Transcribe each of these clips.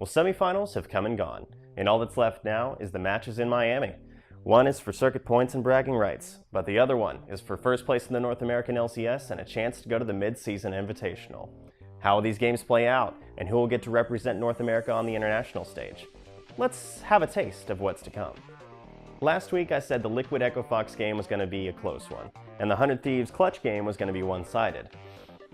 Well, semifinals have come and gone, and all that's left now is the matches in Miami. One is for circuit points and bragging rights, but the other one is for first place in the North American LCS and a chance to go to the Mid-Season Invitational. How will these games play out, and who will get to represent North America on the international stage? Let's have a taste of what's to come. Last week I said the Liquid Echo Fox game was going to be a close one, and the 100 Thieves Clutch game was going to be one-sided.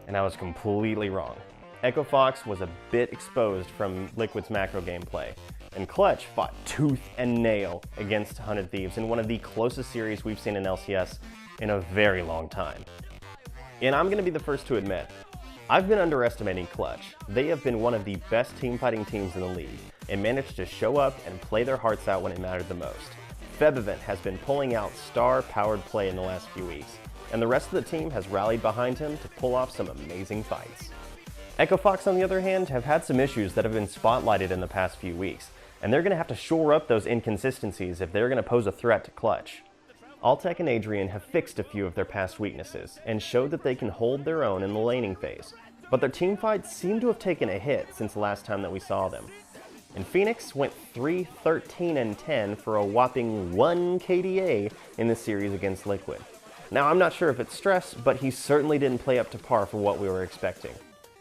And I was completely wrong. Echo Fox was a bit exposed from Liquid's macro gameplay, and Clutch fought tooth and nail against 100 Thieves in one of the closest series we've seen in LCS in a very long time. And I'm going to be the first to admit, I've been underestimating Clutch. They have been one of the best team-fighting teams in the league, and managed to show up and play their hearts out when it mattered the most. Febivent has been pulling out star-powered play in the last few weeks, and the rest of the team has rallied behind him to pull off some amazing fights. Echo Fox, on the other hand, have had some issues that have been spotlighted in the past few weeks, and they're going to have to shore up those inconsistencies if they're going to pose a threat to Clutch. Altec and Adrian have fixed a few of their past weaknesses, and showed that they can hold their own in the laning phase, but their team fights seem to have taken a hit since the last time that we saw them. And Phoenix went 3-13-10 for a whopping 1 KDA in the series against Liquid. Now, I'm not sure if it's stress, but he certainly didn't play up to par for what we were expecting.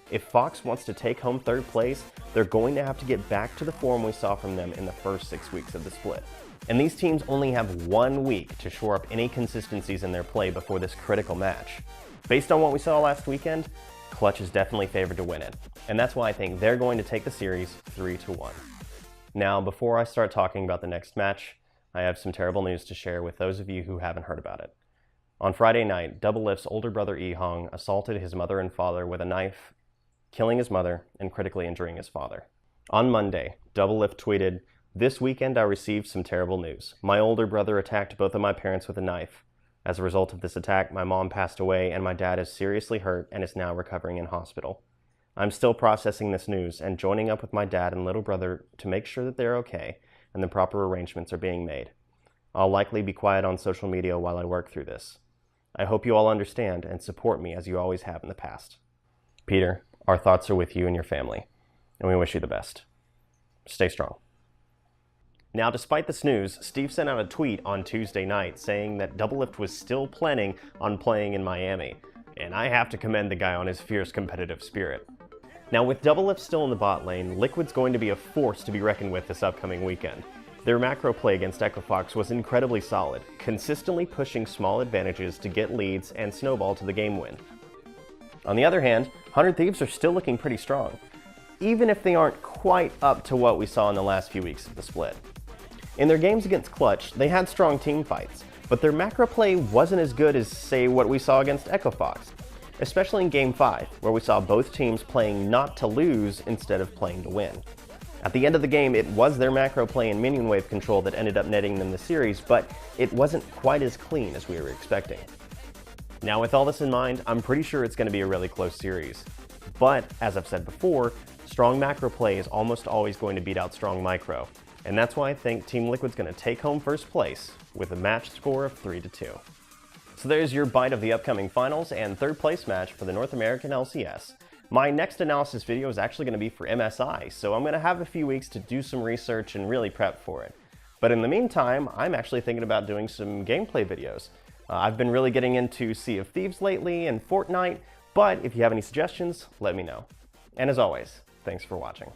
If Fox wants to take home third place, they're going to have to get back to the form we saw from them in the first 6 weeks of the split. And these teams only have 1 week to shore up any consistencies in their play before this critical match. Based on what we saw last weekend, Clutch is definitely favored to win it, and that's why I think they're going to take the series 3-1. Now, before I start talking about the next match, I have some terrible news to share with those of you who haven't heard about it. On Friday night, Doublelift's older brother Ehong assaulted his mother and father with a knife, killing his mother and critically injuring his father. On Monday, Doublelift tweeted, "This weekend I received some terrible news. My older brother attacked both of my parents with a knife. As a result of this attack, my mom passed away and my dad is seriously hurt and is now recovering in hospital. I'm still processing this news and joining up with my dad and little brother to make sure that they're okay and the proper arrangements are being made. I'll likely be quiet on social media while I work through this. I hope you all understand and support me as you always have in the past. Peter, our thoughts are with you and your family, and we wish you the best. Stay strong." Now, despite this news, Steve sent out a tweet on Tuesday night saying that Doublelift was still planning on playing in Miami, and I have to commend the guy on his fierce competitive spirit. Now, with Doublelift still in the bot lane, Liquid's going to be a force to be reckoned with this upcoming weekend. Their macro play against Echo Fox was incredibly solid, consistently pushing small advantages to get leads and snowball to the game win. On the other hand, 100 Thieves are still looking pretty strong, even if they aren't quite up to what we saw in the last few weeks of the split. In their games against Clutch, they had strong team fights, but their macro play wasn't as good as, say, what we saw against Echo Fox, especially in Game 5, where we saw both teams playing not to lose instead of playing to win. At the end of the game, it was their macro play and minion wave control that ended up netting them the series, but it wasn't quite as clean as we were expecting. Now, with all this in mind, I'm pretty sure it's going to be a really close series. But, as I've said before, strong macro play is almost always going to beat out strong micro. And that's why I think Team Liquid's going to take home first place with a match score of 3-2. So there's your bite of the upcoming finals and third place match for the North American LCS. My next analysis video is actually going to be for MSI, so I'm going to have a few weeks to do some research and really prep for it. But in the meantime, I'm actually thinking about doing some gameplay videos. I've been really getting into Sea of Thieves lately and Fortnite, but if you have any suggestions, let me know. And as always, thanks for watching.